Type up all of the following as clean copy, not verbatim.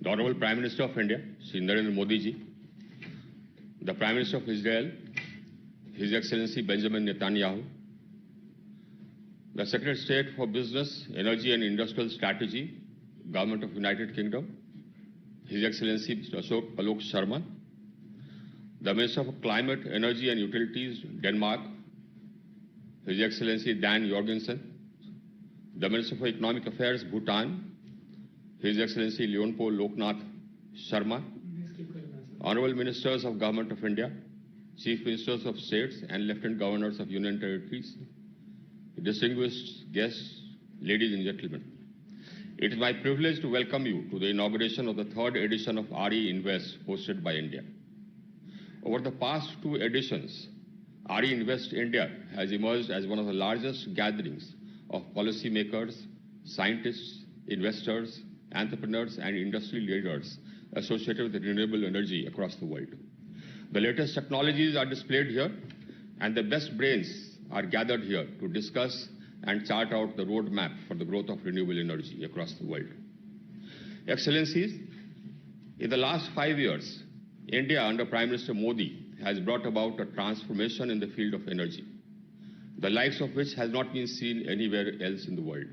The Honorable Prime Minister of India, Shri Narendra Modi ji, the Prime Minister of Israel, His Excellency Benjamin Netanyahu, the Secretary of State for Business, Energy and Industrial Strategy, Government of United Kingdom, His Excellency Mr. Alok Sharma, the Minister of Climate, Energy and Utilities, Denmark, His Excellency Dan Jorgensen, the Minister for Economic Affairs, Bhutan, His Excellency Leonpo Loknath Sharma, Honorable Ministers of Government of India, Chief Ministers of States and Lieutenant Governors of Union Territories, distinguished guests, ladies and gentlemen. It is my privilege to welcome you to the inauguration of the third edition of RE Invest hosted by India. Over the past two editions, RE Invest India has emerged as one of the largest gatherings of policymakers, scientists, investors, entrepreneurs and industry leaders associated with renewable energy across the world. The latest technologies are displayed here and the best brains are gathered here to discuss and chart out the roadmap for the growth of renewable energy across the world. Excellencies, in the last 5 years, India under Prime Minister Modi has brought about a transformation in the field of energy, the likes of which has not been seen anywhere else in the world.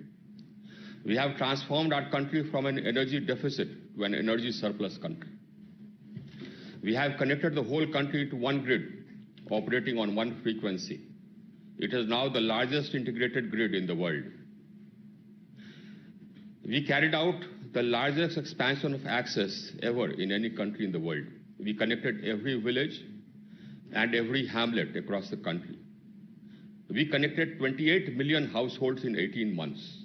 We have transformed our country from an energy deficit to an energy surplus country. We have connected the whole country to one grid, operating on one frequency. It is now the largest integrated grid in the world. We carried out the largest expansion of access ever in any country in the world. We connected every village and every hamlet across the country. We connected 28 million households in 18 months.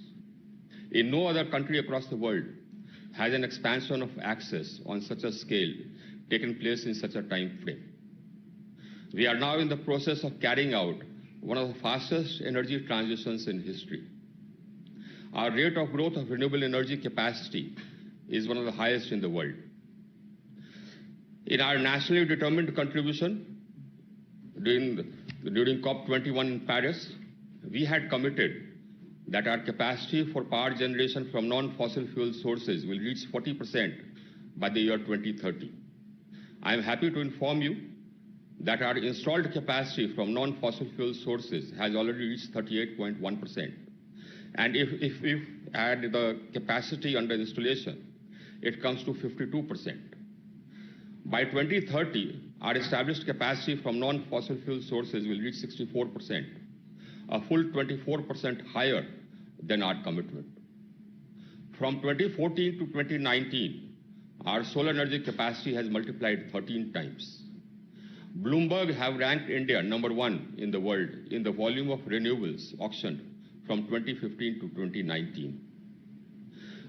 In no other country across the world has an expansion of access on such a scale taken place in such a time frame. We are now in the process of carrying out one of the fastest energy transitions in history. Our rate of growth of renewable energy capacity is one of the highest in the world. In our nationally determined contribution during COP21 in Paris, we had committed that our capacity for power generation from non-fossil fuel sources will reach 40% by the year 2030. I am happy to inform you that our installed capacity from non-fossil fuel sources has already reached 38.1%. And if we add the capacity under installation, it comes to 52%. By 2030, our established capacity from non-fossil fuel sources will reach 64%, a full 24% higher than our commitment. From 2014 to 2019, our solar energy capacity has multiplied 13 times. Bloomberg have ranked India #1 in the world in the volume of renewables auctioned from 2015 to 2019.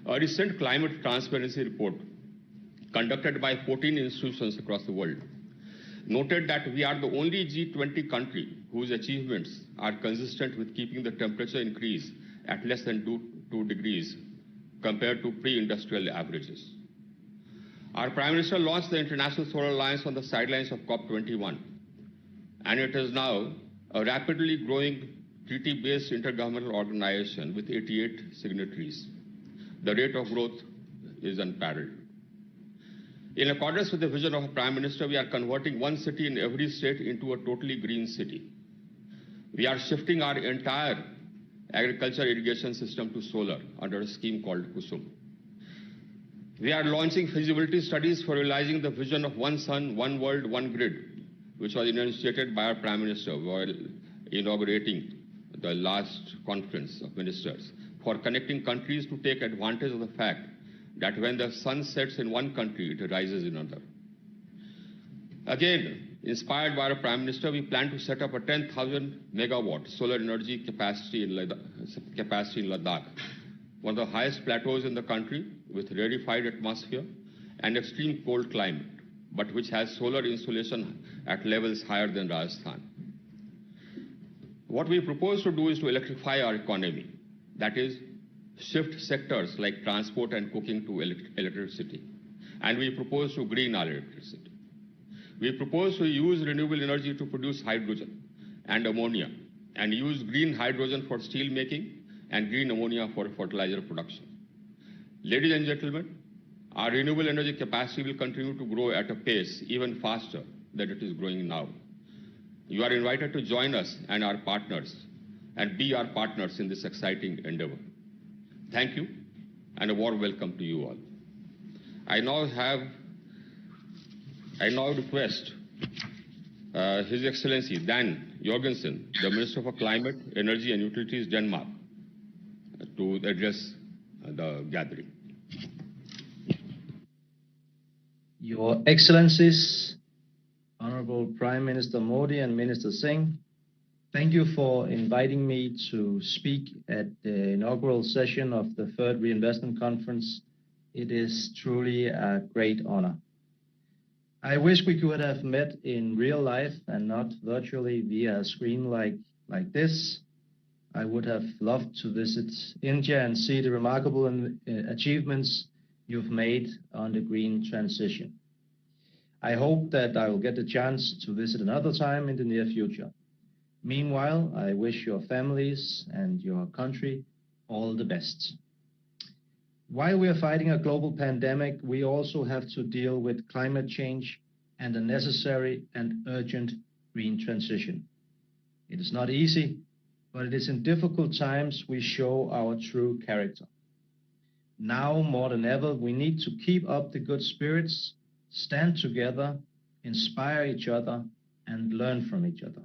A recent climate transparency report conducted by 14 institutions across the world noted that we are the only G20 country whose achievements are consistent with keeping the temperature increase at less than 2 degrees compared to pre-industrial averages. Our Prime Minister launched the International Solar Alliance on the sidelines of COP21, and it is now a rapidly growing treaty-based intergovernmental organization with 88 signatories. The rate of growth is unparalleled. In accordance with the vision of our Prime Minister, we are converting one city in every state into a totally green city. We are shifting our entire agriculture irrigation system to solar under a scheme called Kusum. We are launching feasibility studies for realizing the vision of one sun, one world, one grid, which was initiated by our Prime Minister while inaugurating the last conference of ministers, for connecting countries to take advantage of the fact that when the sun sets in one country, it rises in another. Again, inspired by our Prime Minister, we plan to set up a 10,000 megawatt solar energy capacity in Ladakh, one of the highest plateaus in the country with rarefied atmosphere and extreme cold climate, but which has solar insolation at levels higher than Rajasthan. What we propose to do is to electrify our economy, that is, shift sectors like transport and cooking to electricity. And we propose to green our electricity. We propose to use renewable energy to produce hydrogen and ammonia, and use green hydrogen for steel making and green ammonia for fertilizer production. Ladies and gentlemen, Our renewable energy capacity will continue to grow at a pace even faster than it is growing now. You are invited to join us and our partners and be our partners in this exciting endeavor. Thank you and a warm welcome to you all. I now request His Excellency Dan Jorgensen, the Minister for Climate, Energy and Utilities, Denmark, to address the gathering. Your Excellencies, Honorable Prime Minister Modi and Minister Singh, thank you for inviting me to speak at the inaugural session of the Third Reinvestment Conference. It is truly a great honor. I wish we could have met in real life and not virtually via a screen like this. I would have loved to visit India and see the remarkable achievements you've made on the green transition. I hope that I will get the chance to visit another time in the near future. Meanwhile, I wish your families and your country all the best. While we are fighting a global pandemic, we also have to deal with climate change and the necessary and urgent green transition. It is not easy, but it is in difficult times we show our true character. Now more than ever, we need to keep up the good spirits, stand together, inspire each other, and learn from each other.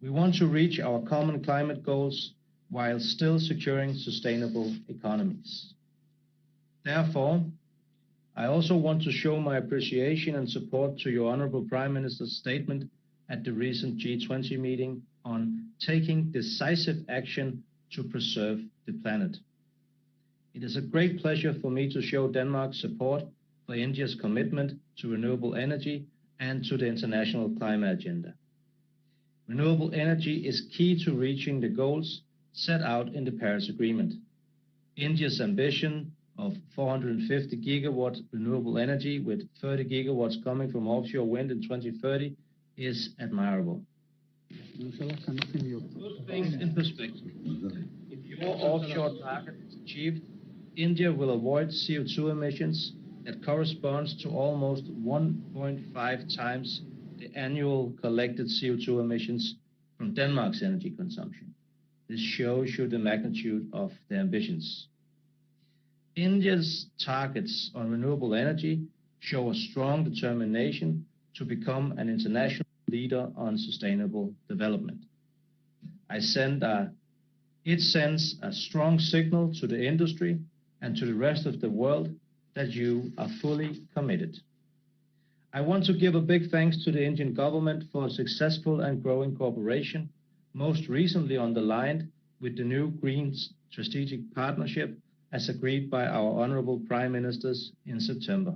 We want to reach our common climate goals while still securing sustainable economies. Therefore, I also want to show my appreciation and support to your Honorable Prime Minister's statement at the recent G20 meeting on taking decisive action to preserve the planet. It is a great pleasure for me to show Denmark's support for India's commitment to renewable energy and to the international climate agenda. Renewable energy is key to reaching the goals set out in the Paris Agreement. India's ambition of 450 gigawatts renewable energy with 30 gigawatts coming from offshore wind in 2030 is admirable. Put things in perspective. If your offshore target is achieved, India will avoid CO2 emissions that corresponds to almost 1.5 times the annual collected CO2 emissions from Denmark's energy consumption. This shows you the magnitude of the ambitions. India's targets on renewable energy show a strong determination to become an international leader on sustainable development. It sends a strong signal to the industry and to the rest of the world that you are fully committed. I want to give a big thanks to the Indian government for a successful and growing cooperation, most recently underlined with the new Green Strategic Partnership as agreed by our Honorable Prime Ministers in September.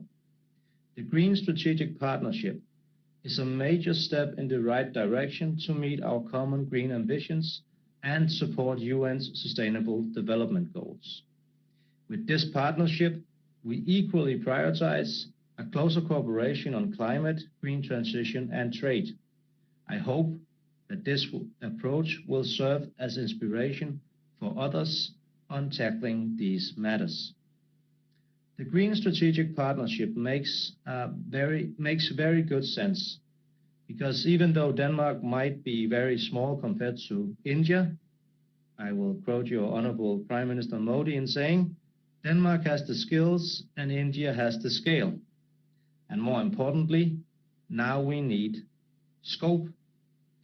The Green Strategic Partnership is a major step in the right direction to meet our common green ambitions and support UN's Sustainable Development Goals. With this partnership, we equally prioritize a closer cooperation on climate, green transition, and trade. I hope that this approach will serve as inspiration for others on tackling these matters. The Green Strategic Partnership makes very good sense, because even though Denmark might be very small compared to India, I will quote your Honorable Prime Minister Modi in saying, Denmark has the skills and India has the scale. And more importantly, now we need scope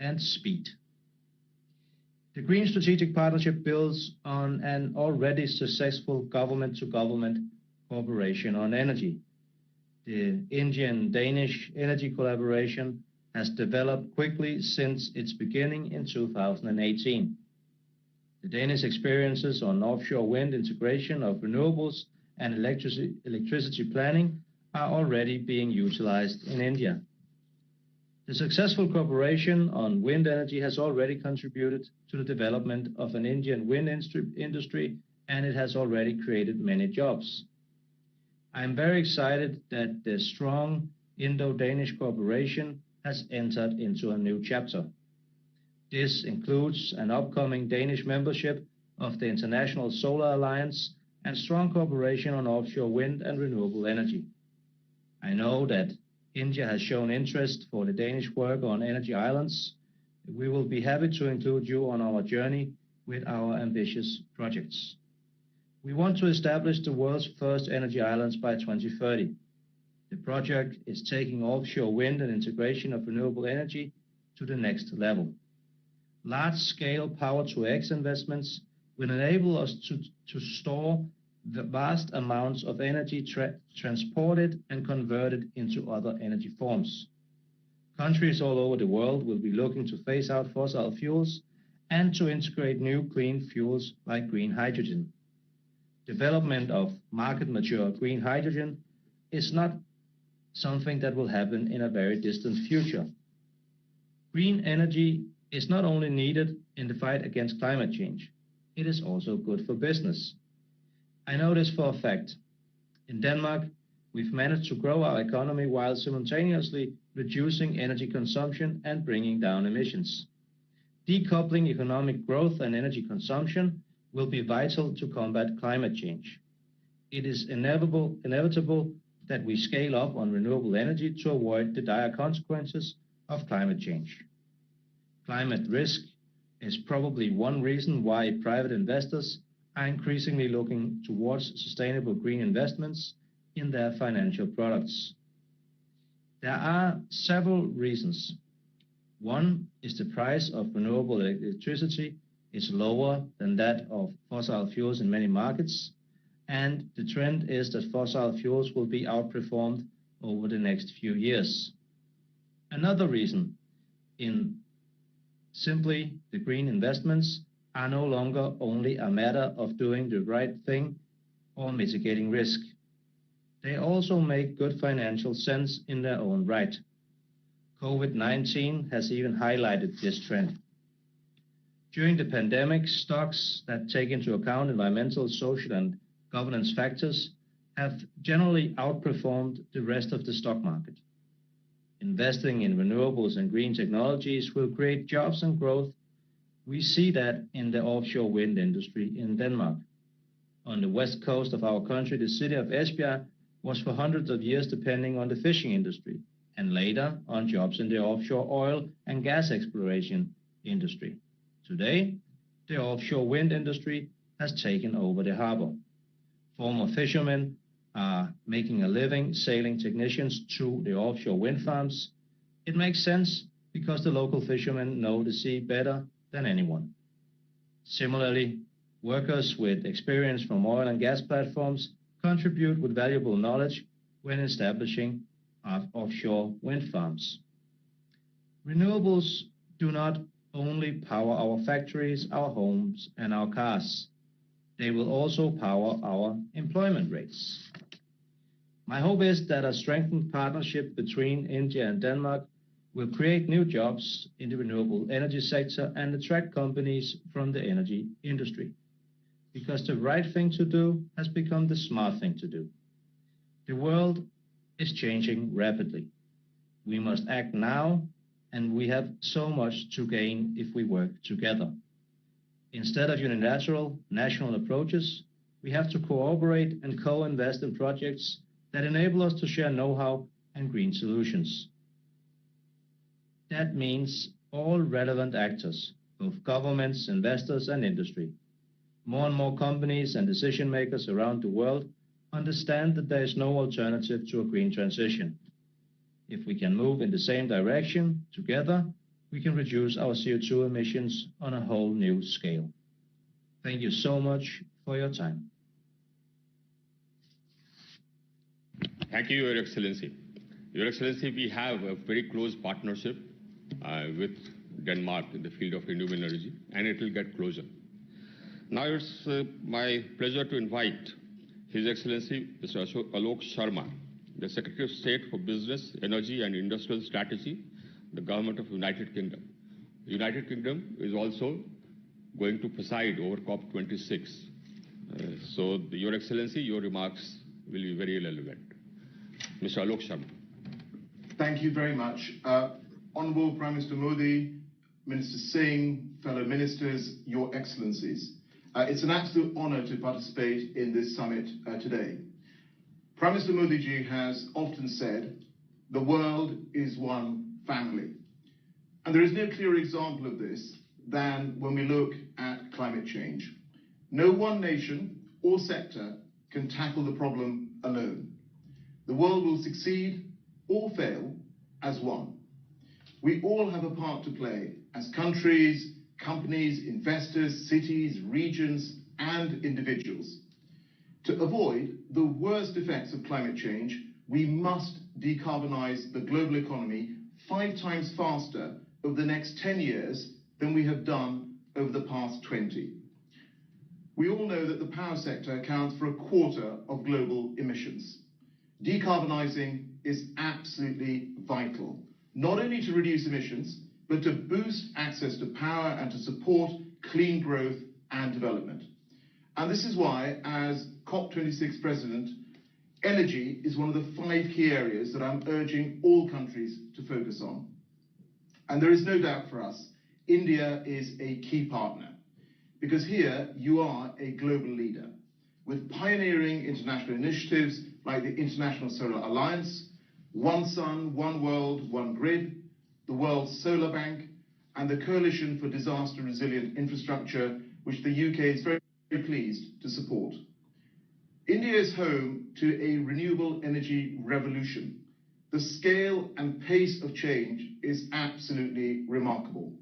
and speed. The Green Strategic Partnership builds on an already successful government-to-government cooperation on energy. The Indian-Danish energy collaboration has developed quickly since its beginning in 2018. The Danish experiences on offshore wind integration of renewables and electricity planning are already being utilized in India. The successful cooperation on wind energy has already contributed to the development of an Indian wind industry, and it has already created many jobs. I am very excited that the strong Indo-Danish cooperation has entered into a new chapter. This includes an upcoming Danish membership of the International Solar Alliance and strong cooperation on offshore wind and renewable energy. I know that India has shown interest for the Danish work on energy islands. We will be happy to include you on our journey with our ambitious projects. We want to establish the world's first energy islands by 2030. The project is taking offshore wind and integration of renewable energy to the next level. Large-scale power-to-X investments will enable us to store the vast amounts of energy transported and converted into other energy forms. Countries all over the world will be looking to phase out fossil fuels and to integrate new clean fuels like green hydrogen. Development of market-mature green hydrogen is not something that will happen in a very distant future. Green energy is not only needed in the fight against climate change, it is also good for business. I know this for a fact. In Denmark, we've managed to grow our economy while simultaneously reducing energy consumption and bringing down emissions. Decoupling economic growth and energy consumption will be vital to combat climate change. It is inevitable that we scale up on renewable energy to avoid the dire consequences of climate change. Climate risk is probably one reason why private investors are increasingly looking towards sustainable green investments in their financial products. There are several reasons. One is the price of renewable electricity is lower than that of fossil fuels in many markets, and the trend is that fossil fuels will be outperformed over the next few years. Another reason in simply the green investments are no longer only a matter of doing the right thing or mitigating risk. They also make good financial sense in their own right. COVID-19 has even highlighted this trend. During the pandemic, stocks that take into account environmental, social, and governance factors have generally outperformed the rest of the stock market. Investing in renewables and green technologies will create jobs and growth. We see that in the offshore wind industry in Denmark. On the west coast of our country, the city of Esbjerg was for hundreds of years depending on the fishing industry, and later on jobs in the offshore oil and gas exploration industry. Today, the offshore wind industry has taken over the harbor. Former fishermen are making a living sailing technicians to the offshore wind farms. It makes sense because the local fishermen know the sea better than anyone. Similarly, workers with experience from oil and gas platforms contribute with valuable knowledge when establishing offshore wind farms. Renewables do not only power our factories, our homes, and our cars. They will also power our employment rates. My hope is that a strengthened partnership between India and Denmark will create new jobs in the renewable energy sector and attract companies from the energy industry. Because the right thing to do has become the smart thing to do. The world is changing rapidly. We must act now, and we have so much to gain if we work together. Instead of unilateral national approaches, we have to cooperate and co-invest in projects that enable us to share know-how and green solutions. That means all relevant actors, both governments, investors, and industry. More and more companies and decision makers around the world understand that there is no alternative to a green transition. If we can move in the same direction together, we can reduce our CO2 emissions on a whole new scale. Thank you so much for your time. Thank you, Your Excellency. Your Excellency, we have a very close partnership with Denmark in the field of renewable energy, and it will get closer. Now it's my pleasure to invite His Excellency Mr. Alok Sharma, the Secretary of State for Business, Energy and Industrial Strategy, the Government of United Kingdom. The United Kingdom is also going to preside over COP26. So, Your Excellency, your remarks will be very relevant. Mr. Alok Sharma. Thank you very much. Honourable Prime Minister Modi, Minister Singh, fellow ministers, Your Excellencies. It's an absolute honor to participate in this summit today. Prime Minister Modi ji has often said, the world is one family. And there is no clearer example of this than when we look at climate change. No one nation or sector can tackle the problem alone. The world will succeed or fail as one. We all have a part to play as countries, companies, investors, cities, regions, and individuals. To avoid the worst effects of climate change, we must decarbonize the global economy 5 times faster over the next 10 years than we have done over the past 20. We all know that the power sector accounts for 1/4 of global emissions. Decarbonizing is absolutely vital, not only to reduce emissions, but to boost access to power and to support clean growth and development. And this is why, as COP26 President, energy is one of the 5 key areas that I'm urging all countries to focus on. And there is no doubt for us, India is a key partner, because here you are a global leader with pioneering international initiatives like the International Solar Alliance, One Sun, One World, One Grid, the World Solar Bank, and the Coalition for Disaster Resilient Infrastructure, which the UK is very pleased to support. India is home to a renewable energy revolution. The scale and pace of change is absolutely remarkable,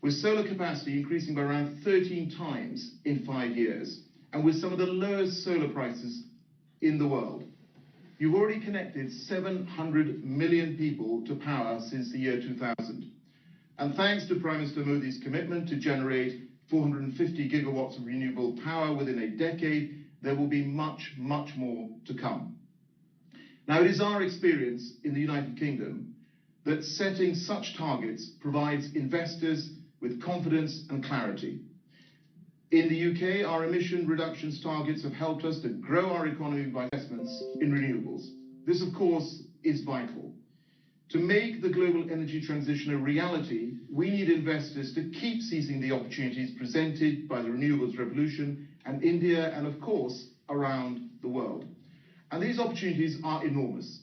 with solar capacity increasing by around 13 times in 5 years, and with some of the lowest solar prices in the world. You've already connected 700 million people to power since the year 2000. And thanks to Prime Minister Modi's commitment to generate 450 gigawatts of renewable power within a decade, there will be much, much more to come. Now, it is our experience in the United Kingdom that setting such targets provides investors with confidence and clarity. In the UK, our emission reductions targets have helped us to grow our economy by investments in renewables. This, of course, is vital. To make the global energy transition a reality, we need investors to keep seizing the opportunities presented by the renewables revolution in India and, of course, around the world. And these opportunities are enormous.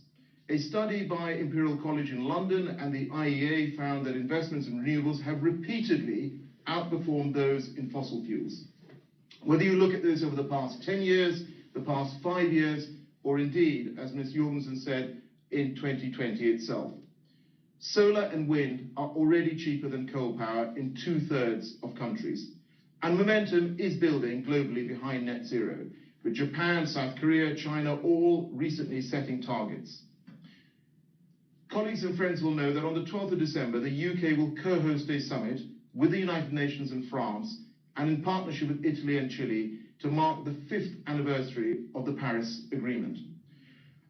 A study by Imperial College in London and the IEA found that investments in renewables have repeatedly outperformed those in fossil fuels. Whether you look at this over the past 10 years, the past 5 years, or indeed, as Ms. Jorgensen said, in 2020 itself. Solar and wind are already cheaper than coal power in 2/3 of countries. And momentum is building globally behind net zero, with Japan, South Korea, China all recently setting targets. Colleagues and friends will know that on the 12th of December, the UK will co-host a summit with the United Nations and France, and in partnership with Italy and Chile, to mark the 5th anniversary of the Paris Agreement.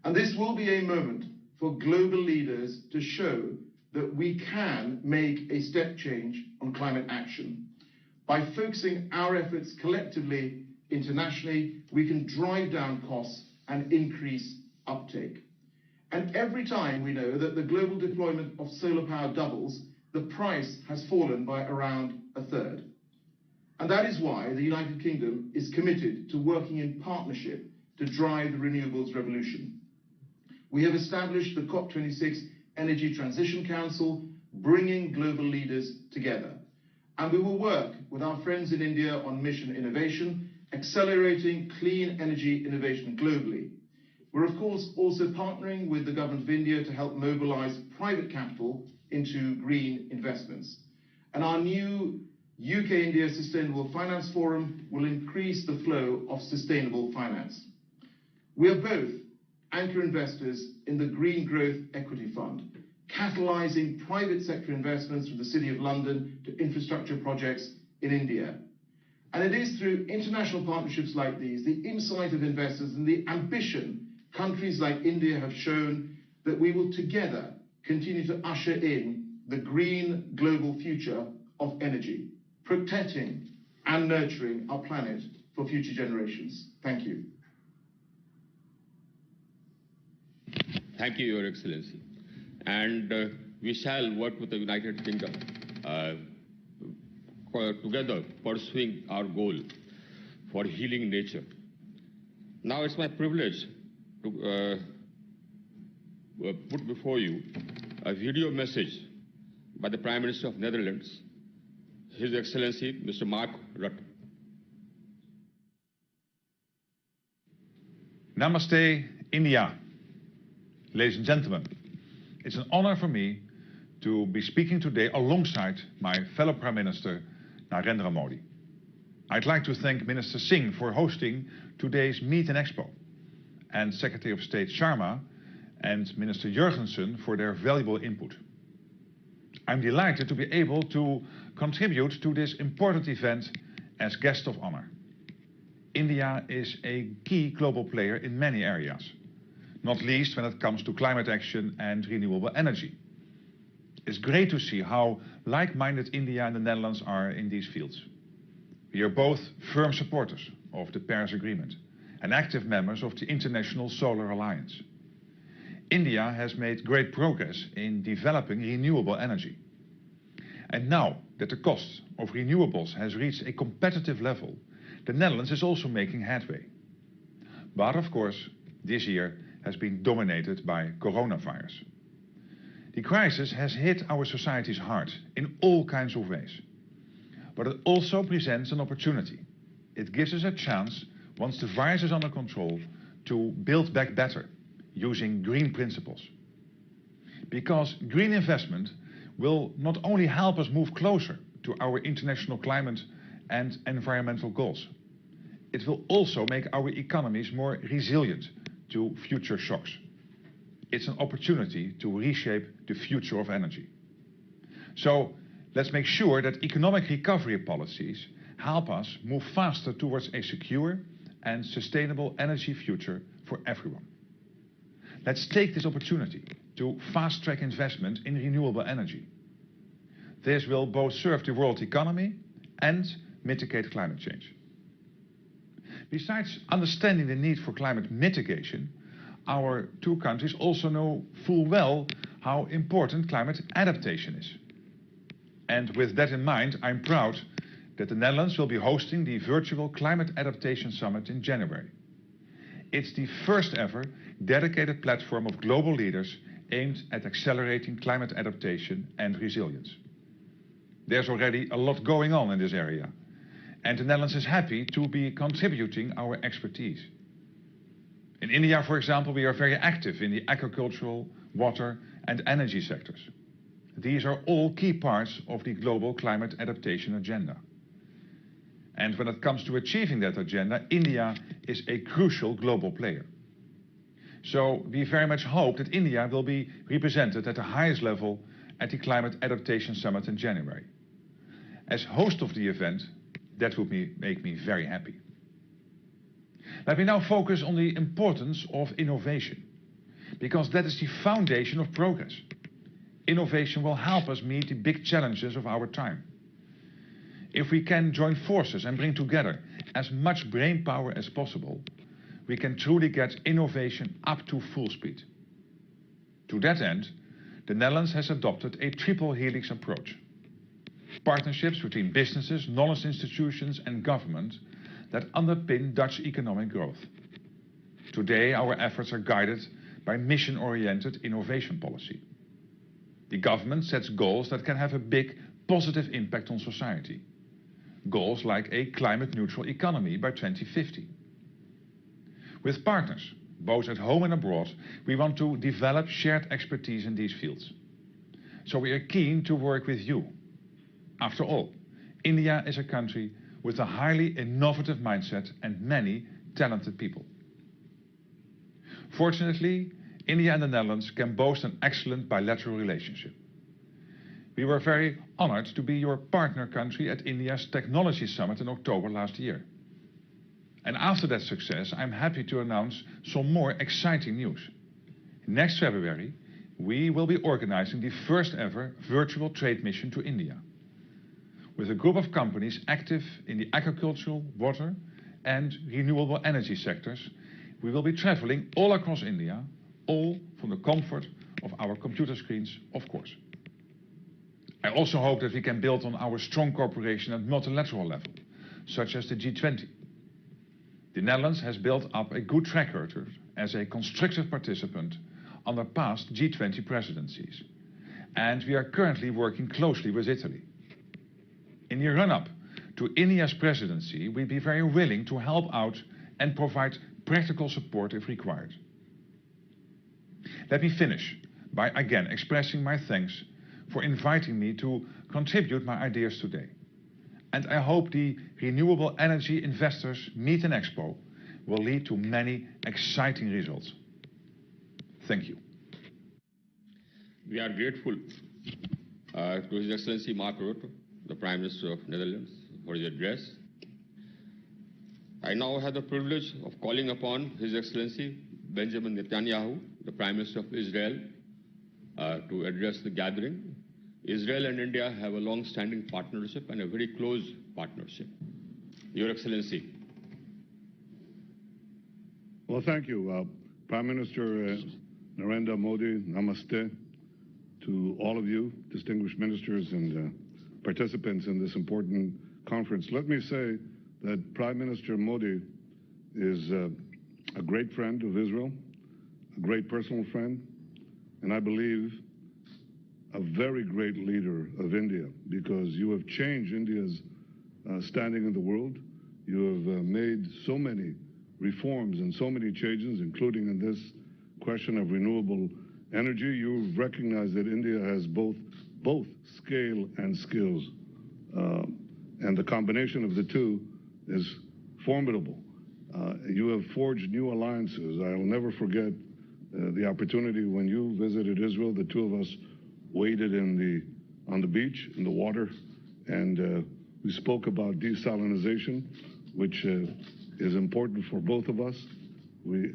And this will be a moment for global leaders to show that we can make a step change on climate action. By focusing our efforts collectively internationally, we can drive down costs and increase uptake. And every time we know that the global deployment of solar power doubles, the price has fallen by around 1/3. And that is why the United Kingdom is committed to working in partnership to drive the renewables revolution. We have established the COP26 Energy Transition Council, bringing global leaders together. And we will work with our friends in India on mission innovation, accelerating clean energy innovation globally. We're, of course, also partnering with the government of India to help mobilize private capital into green investments. And our new UK-India Sustainable Finance Forum will increase the flow of sustainable finance. We are both anchor investors in the Green Growth Equity Fund, catalyzing private sector investments from the City of London to infrastructure projects in India. And it is through international partnerships like these, the insight of investors and the ambition countries like India have shown, that we will together continue to usher in the green global future of energy, protecting and nurturing our planet for future generations. Thank you. Thank you, Your Excellency. And we shall work with the United Kingdom together pursuing our goal. for healing nature. Now it's my privilege to put before you a video message by the Prime Minister of Netherlands, His Excellency Mr. Mark Rutte. Namaste, India. Ladies and gentlemen, it's an honor for me to be speaking today alongside my fellow Prime Minister, Narendra Modi. I'd like to thank Minister Singh for hosting today's Meet and Expo, and Secretary of State Sharma and Minister Jurgensen for their valuable input. I'm delighted to be able to contribute to this important event as guest of honor. India is a key global player in many areas, not least when it comes to climate action and renewable energy. It's great to see how like-minded India and the Netherlands are in these fields. We are both firm supporters of the Paris Agreement and active members of the International Solar Alliance. India has made great progress in developing renewable energy. And now that the cost of renewables has reached a competitive level, the Netherlands is also making headway. But of course, this year has been dominated by coronavirus. The crisis has hit our societies hard in all kinds of ways. But it also presents an opportunity. It gives us a chance, once the virus is under control, to build back better, using green principles. Because green investment will not only help us move closer to our international climate and environmental goals, it will also make our economies more resilient to future shocks. It's an opportunity to reshape the future of energy. So let's make sure that economic recovery policies help us move faster towards a secure and sustainable energy future for everyone. Let's take this opportunity to fast-track investment in renewable energy. This will both serve the world economy and mitigate climate change. Besides understanding the need for climate mitigation, our two countries also know full well how important climate adaptation is. And with that in mind, I'm proud that the Netherlands will be hosting the virtual Climate Adaptation Summit in January. It's the first ever dedicated platform of global leaders aimed at accelerating climate adaptation and resilience. There's already a lot going on in this area, and the Netherlands is happy to be contributing our expertise. In India, for example, we are very active in the agricultural, water and energy sectors. These are all key parts of the global climate adaptation agenda. And when it comes to achieving that agenda, India is a crucial global player. So we very much hope that India will be represented at the highest level at the Climate Adaptation Summit in January. As host of the event, that would make me very happy. Let me now focus on the importance of innovation, because that is the foundation of progress. Innovation will help us meet the big challenges of our time. If we can join forces and bring together as much brain power as possible, we can truly get innovation up to full speed. To that end, the Netherlands has adopted a triple helix approach. Partnerships between businesses, knowledge institutions and government that underpin Dutch economic growth. Today, our efforts are guided by mission-oriented innovation policy. The government sets goals that can have a big positive impact on society. Goals like a climate-neutral economy by 2050. With partners, both at home and abroad, we want to develop shared expertise in these fields. So we are keen to work with you. After all, India is a country with a highly innovative mindset and many talented people. Fortunately, India and the Netherlands can boast an excellent bilateral relationship. We were very honored to be your partner country at India's Technology Summit in October last year. And after that success, I'm happy to announce some more exciting news. Next February, we will be organizing the first ever virtual trade mission to India, with a group of companies active in the agricultural, water and renewable energy sectors. We will be traveling all across India, all from the comfort of our computer screens, of course. I also hope that we can build on our strong cooperation at multilateral level, such as the G20. The Netherlands has built up a good track record as a constructive participant on the past G20 presidencies, and we are currently working closely with Italy. In the run-up to India's presidency, we'd be very willing to help out and provide practical support if required. Let me finish by again expressing my thanks for inviting me to contribute my ideas today. And I hope the Renewable Energy Investors Meet and Expo will lead to many exciting results. Thank you. We are grateful to His Excellency Mark Rutte, the Prime Minister of Netherlands, for his address. I now have the privilege of calling upon His Excellency Benjamin Netanyahu, the Prime Minister of Israel, to address the gathering. Israel and India have a long-standing partnership and a very close partnership. Your Excellency. Well, thank you. Prime Minister Narendra Modi, namaste to all of you, distinguished ministers and participants in this important conference. Let me say that Prime Minister Modi is a great friend of Israel, a great personal friend, and I believe a very great leader of India, because you have changed India's standing in the world. You have made so many reforms and so many changes, including in this question of renewable energy. You've recognized that India has both scale and skills, and the combination of the two is formidable. You have forged new alliances. I will never forget the opportunity when you visited Israel. The two of us waded on the beach, in the water, and we spoke about desalinization, which is important for both of us.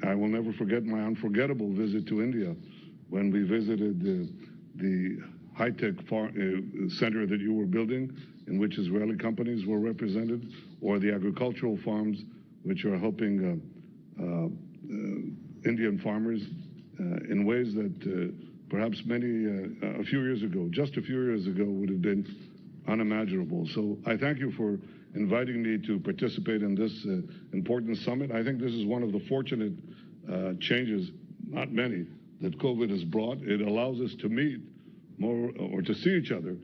I will never forget my unforgettable visit to India when we visited the high-tech center that you were building, in which Israeli companies were represented, or the agricultural farms which are helping Indian farmers in ways that perhaps a few years ago, just a few years ago, would have been unimaginable. So I thank you for inviting me to participate in this important summit. I think this is one of the fortunate changes, not many, that COVID has brought. It allows us to meet more, or to see each other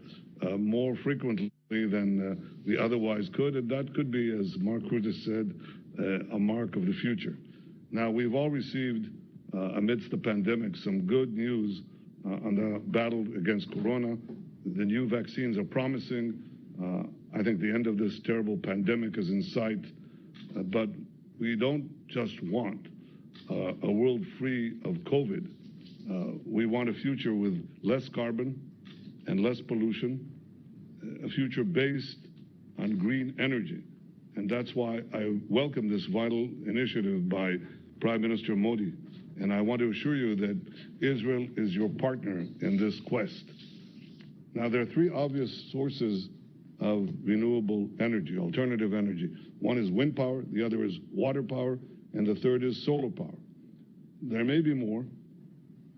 more frequently than we otherwise could, and that could be, as Mark Rutte said, a mark of the future. Now, we've all received, amidst the pandemic, some good news on the battle against corona. The new vaccines are promising. I think the end of this terrible pandemic is in sight, but we don't just want a world free of COVID. We want a future with less carbon and less pollution, a future based on green energy. And that's why I welcome this vital initiative by Prime Minister Modi. And I want to assure you that Israel is your partner in this quest. Now, there are three obvious sources of renewable energy, alternative energy. One is wind power, the other is water power, and the third is solar power. There may be more.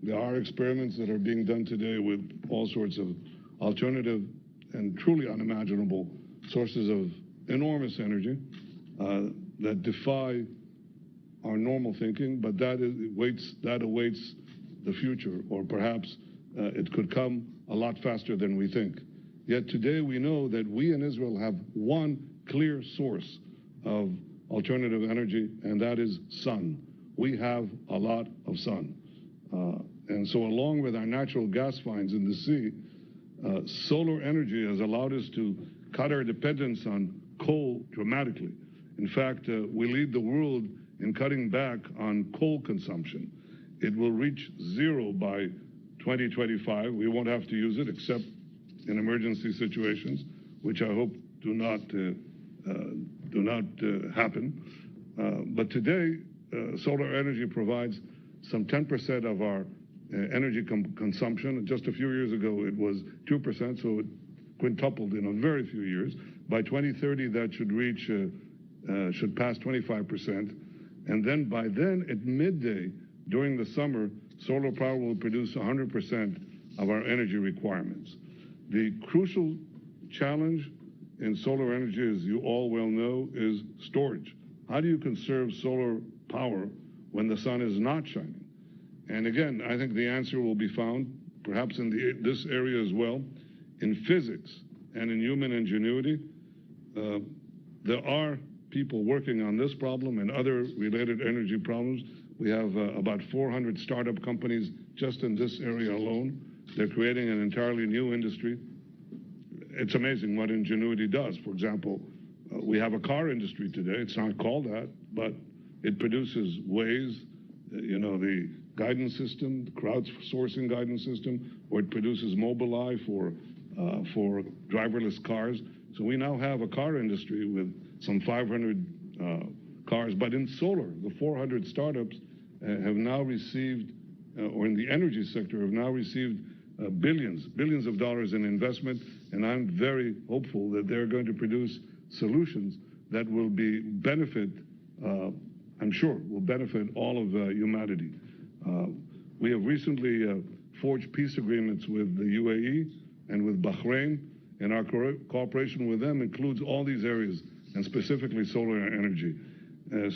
There are experiments that are being done today with all sorts of alternative and truly unimaginable sources of enormous energy that defy our normal thinking, but that awaits the future, or perhaps it could come a lot faster than we think. Yet today we know that we in Israel have one clear source of alternative energy, and that is sun. We have a lot of sun. And so along with our natural gas finds in the sea, solar energy has allowed us to cut our dependence on coal dramatically. In fact, we lead the world in cutting back on coal consumption. It will reach zero by 2025. We won't have to use it except in emergency situations, which I hope do not happen. But today, solar energy provides some 10% of our energy consumption. Just a few years ago, it was 2%, so it quintupled in a very few years. By 2030, that should pass 25%. And then by then, at midday, during the summer, solar power will produce 100% of our energy requirements. The crucial challenge in solar energy, as you all well know, is storage. How do you conserve solar power when the sun is not shining? And again, I think the answer will be found, perhaps in this area as well, in physics and in human ingenuity. There are people working on this problem and other related energy problems. We have about 400 startup companies just in this area alone. They're creating an entirely new industry. It's amazing what ingenuity does. For example, we have a car industry today. It's not called that, but it produces Waze, the guidance system, the crowdsourcing guidance system, or it produces Mobileye for driverless cars. So we now have a car industry with some 500 cars. But in solar, the 400 startups have now received, or in the energy sector, have now received billions of dollars in investment. And I'm very hopeful that they're going to produce solutions that will benefit, I'm sure, will benefit all of humanity. We have recently forged peace agreements with the UAE and with Bahrain, and our cooperation with them includes all these areas, and specifically solar energy.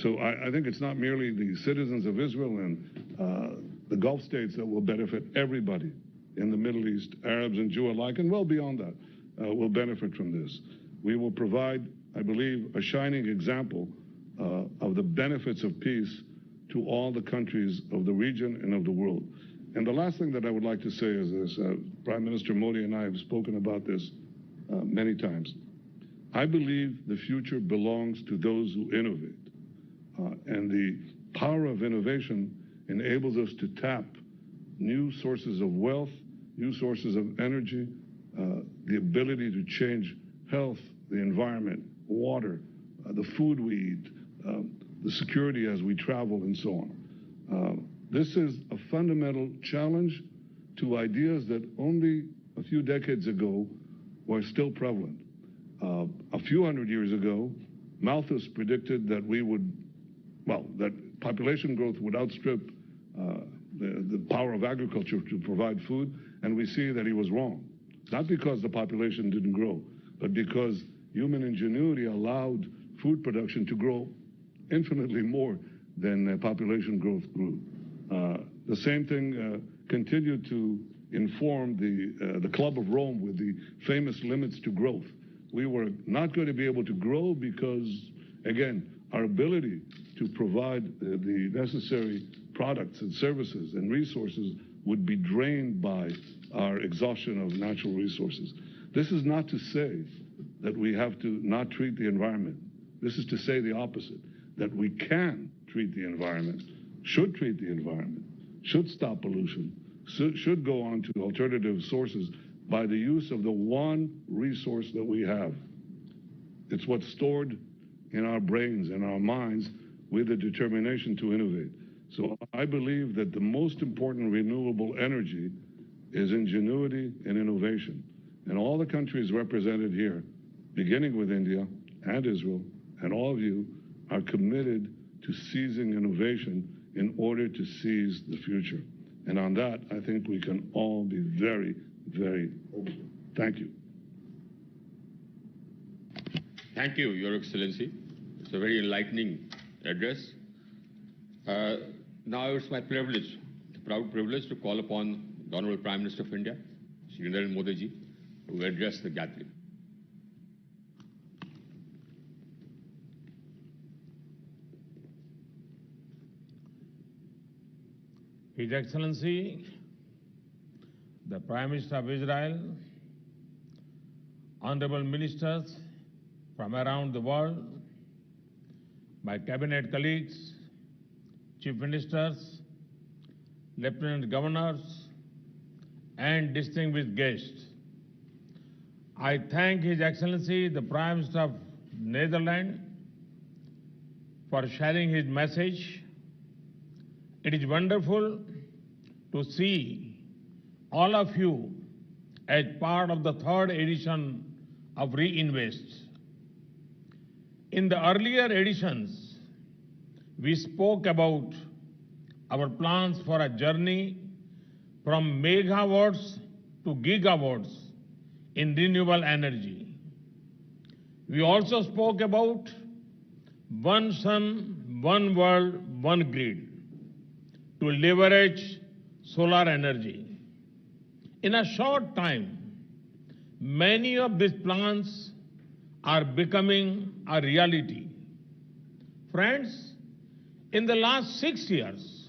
So I think it's not merely the citizens of Israel and the Gulf states that will benefit. Everybody in the Middle East, Arabs and Jews alike, and well beyond that, will benefit from this. We will provide, I believe, a shining example of the benefits of peace to all the countries of the region and of the world. And the last thing that I would like to say is this. Prime Minister Modi and I have spoken about this many times. I believe the future belongs to those who innovate. And the power of innovation enables us to tap new sources of wealth, new sources of energy, the ability to change health, the environment, water, the food we eat, the security as we travel, and so on. This is a fundamental challenge to ideas that only a few decades ago were still prevalent. A few hundred years ago, Malthus predicted that that population growth would outstrip the power of agriculture to provide food, and we see that he was wrong. Not because the population didn't grow, but because human ingenuity allowed food production to grow infinitely more than population growth grew. The same thing continued to inform the Club of Rome with the famous limits to growth. We were not going to be able to grow because, again, our ability to provide the necessary products and services and resources would be drained by our exhaustion of natural resources. This is not to say that we have to not treat the environment. This is to say the opposite, that we can treat the environment, should treat the environment, should stop pollution, should go on to alternative sources by the use of the one resource that we have. It's what's stored in our brains and our minds with the determination to innovate. So I believe that the most important renewable energy is ingenuity and innovation. And all the countries represented here, beginning with India and Israel, and all of you, are committed to seizing innovation in order to seize the future. And on that, I think we can all be very, very hopeful. Thank you. Thank you, Your Excellency. It's a very enlightening address. Now it's my privilege, proud privilege, to call upon the Honorable Prime Minister of India, Shri Narendra Modi ji, to address the gathering. His Excellency, the Prime Minister of Israel, honorable ministers from around the world, my cabinet colleagues, chief ministers, lieutenant governors, and distinguished guests. I thank His Excellency, the Prime Minister of Netherlands, for sharing his message. It is wonderful to see all of you as part of the third edition of Reinvest. In the earlier editions, we spoke about our plans for a journey from megawatts to gigawatts in renewable energy. We also spoke about One Sun, One World, One Grid to leverage solar energy. In a short time, many of these plans are becoming a reality. Friends, in the last 6 years,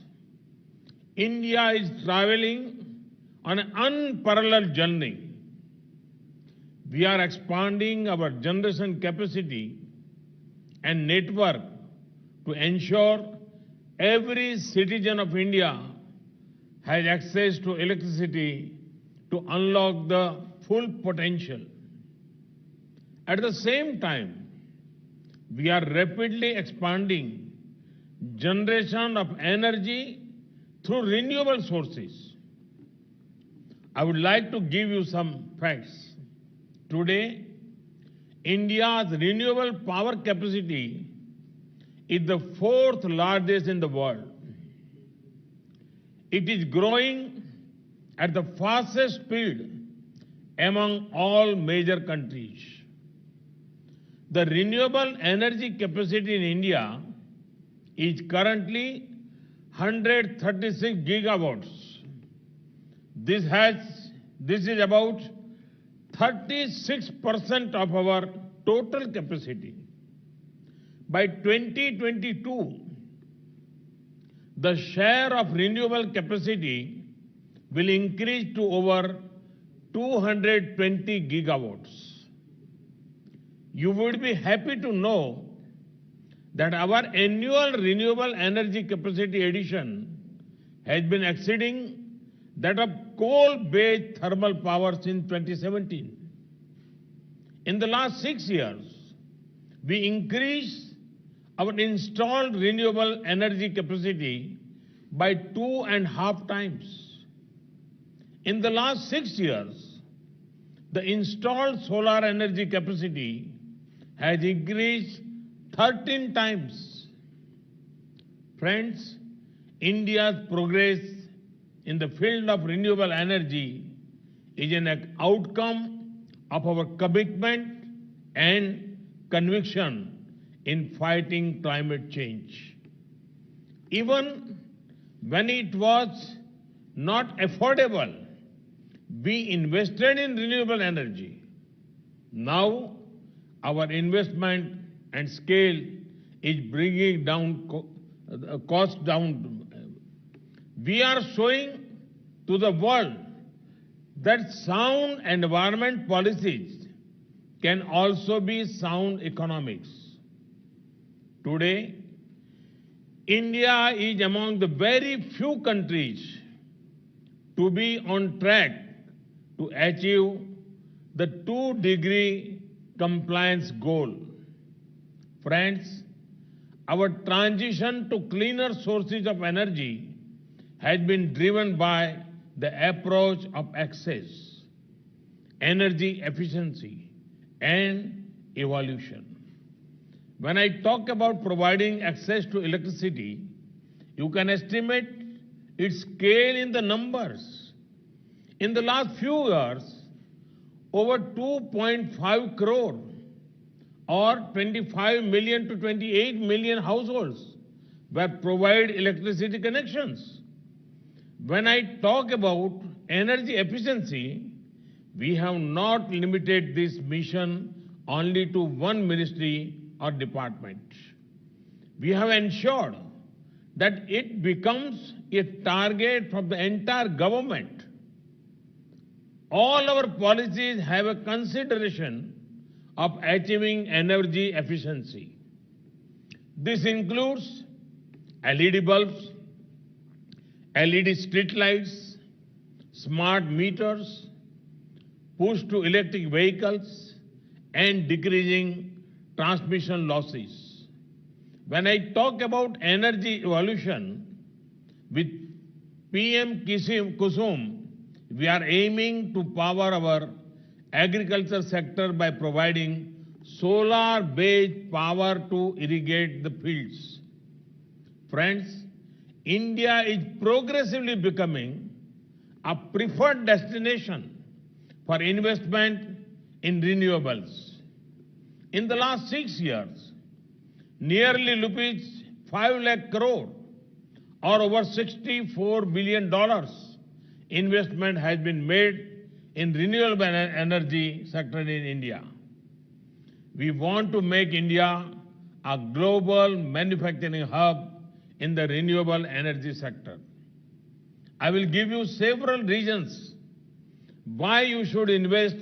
India is traveling on an unparalleled journey. We are expanding our generation capacity and network to ensure every citizen of India has access to electricity to unlock the full potential. At the same time, we are rapidly expanding generation of energy through renewable sources. I would like to give you some facts. Today, India's renewable power capacity is the 4th largest in the world. It is growing at the fastest speed among all major countries. The renewable energy capacity in India is currently 136 gigawatts. This is about 36% of our total capacity. By 2022, the share of renewable capacity will increase to over 220 gigawatts. You would be happy to know that our annual renewable energy capacity addition has been exceeding that of coal-based thermal power since 2017. In the last 6 years, we increased our installed renewable energy capacity by 2.5 times. In the last 6 years, the installed solar energy capacity has increased 13 times. Friends, India's progress in the field of renewable energy is an outcome of our commitment and conviction in fighting climate change. Even when it was not affordable, we invested in renewable energy. Now, our investment and scale is bringing down cost down. We are showing to the world that sound environment policies can also be sound economics. Today, India is among the very few countries to be on track to achieve the 2-degree compliance goal. Friends, our transition to cleaner sources of energy has been driven by the approach of access, energy efficiency, and evolution. When I talk about providing access to electricity, you can estimate its scale in the numbers. In the last few years, over 2.5 crore or 25 million to 28 million households were provided electricity connections. When I talk about energy efficiency, we have not limited this mission only to one ministry or department. We have ensured that it becomes a target for the entire government. All our policies have a consideration of achieving energy efficiency. This includes LED bulbs, LED street lights, smart meters, push to electric vehicles, and decreasing transmission losses. When I talk about energy evolution, with PM Kusum, we are aiming to power our agriculture sector by providing solar-based power to irrigate the fields. Friends, India is progressively becoming a preferred destination for investment in renewables. In the last 6 years, nearly rupees 5 lakh crore or over $64 billion investment has been made in renewable energy sector in India. We want to make India a global manufacturing hub in the renewable energy sector. I will give you several reasons why you should invest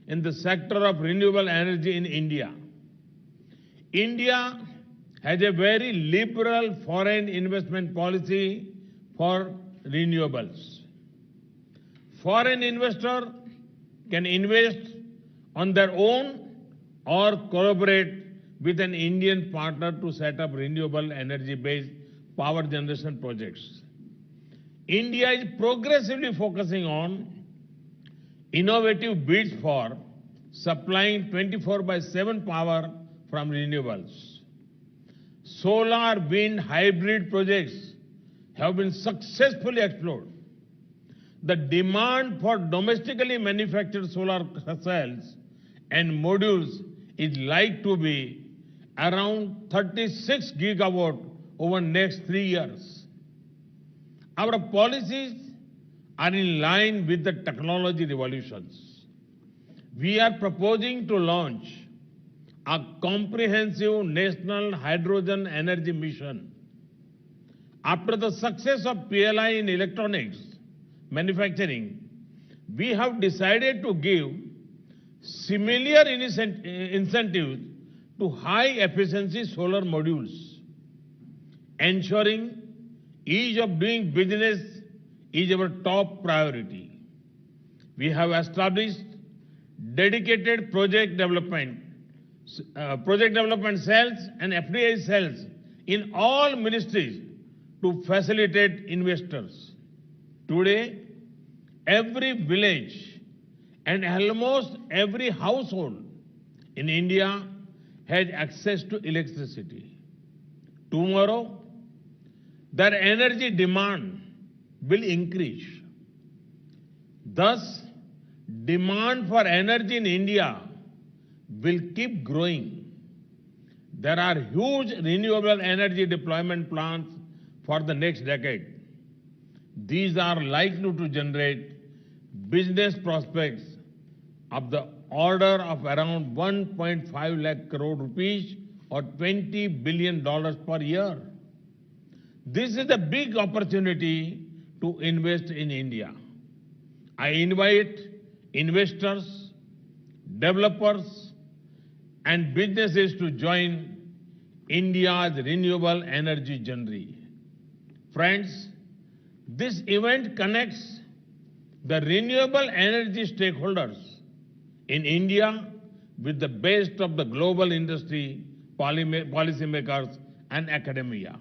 in the sector of renewable energy in India. India has a very liberal foreign investment policy for renewables. Foreign investor can invest on their own or collaborate with an Indian partner to set up renewable energy-based power generation projects. India is progressively focusing on innovative bids for supplying 24/7 power from renewables. Solar, wind, hybrid projects have been successfully explored. The demand for domestically manufactured solar cells and modules is likely to be around 36 gigawatt over the next 3 years. Our policies are in line with the technology revolutions. We are proposing to launch a comprehensive national hydrogen energy mission. After the success of PLI in electronics manufacturing, we have decided to give similar incentives to high-efficiency solar modules. Ensuring ease of doing business is our top priority. We have established dedicated project development cells and FDI cells in all ministries to facilitate investors. Today, every village and almost every household in India has access to electricity. Tomorrow, their energy demand will increase. Thus, demand for energy in India will keep growing. There are huge renewable energy deployment plans for the next decade. These are likely to generate business prospects of the order of around 1.5 lakh crore rupees or $20 billion per year. This is a big opportunity to invest in India. I invite investors, developers, and businesses to join India's renewable energy journey. Friends, this event connects the renewable energy stakeholders in India with the best of the global industry, policymakers, and academia.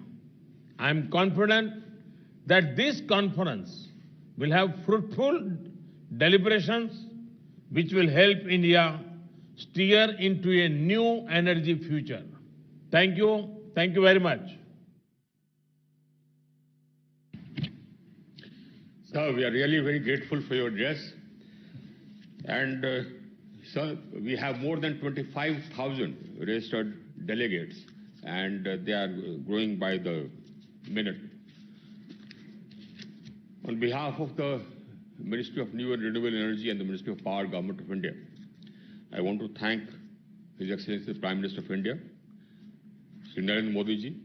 I am confident that this conference will have fruitful deliberations which will help India steer into a new energy future. Thank you. Thank you very much. Sir, we are really very grateful for your address. And, sir, we have more than 25,000 registered delegates, and they are growing by the minute. On behalf of the Ministry of New and Renewable Energy and the Ministry of Power, Government of India, I want to thank His Excellency the Prime Minister of India, Sri Narendra Modi ji,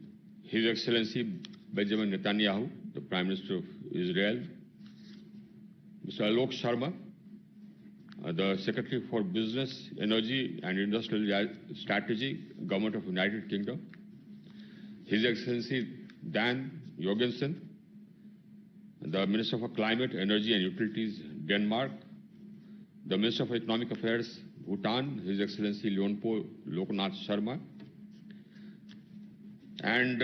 His Excellency Benjamin Netanyahu, the Prime Minister of Israel, Mr. Alok Sharma, the Secretary for Business, Energy and Industrial Strategy, Government of United Kingdom, His Excellency Dan Jorgensen, the Minister for Climate, Energy and Utilities, Denmark, the Minister for Economic Affairs, Bhutan, His Excellency Leonpo Loknath Sharma, and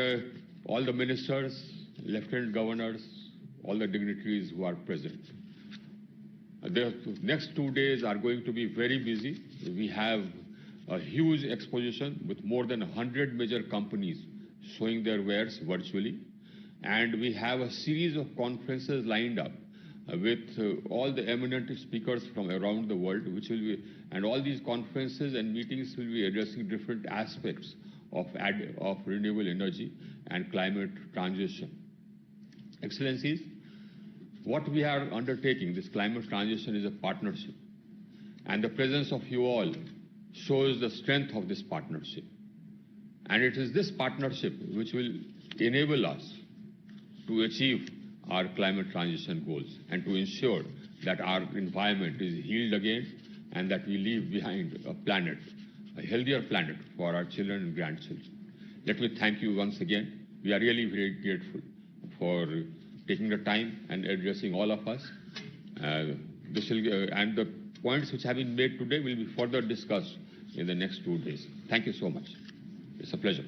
all the ministers, lieutenant governors, all the dignitaries who are present. The next 2 days are going to be very busy. We have a huge exposition with more than 100 major companies showing their wares virtually. And we have a series of conferences lined up with all the eminent speakers from around the world, which will be, and all these conferences and meetings will be addressing different aspects of renewable energy and climate transition. Excellencies, what we are undertaking, this climate transition, is a partnership. And the presence of you all shows the strength of this partnership. And it is this partnership which will enable us to achieve our climate transition goals and to ensure that our environment is healed again and that we leave behind a planet, a healthier planet for our children and grandchildren. Let me thank you once again. We are really very grateful for taking the time and addressing all of us. And the points which have been made today will be further discussed in the next 2 days. Thank you so much. It's a pleasure.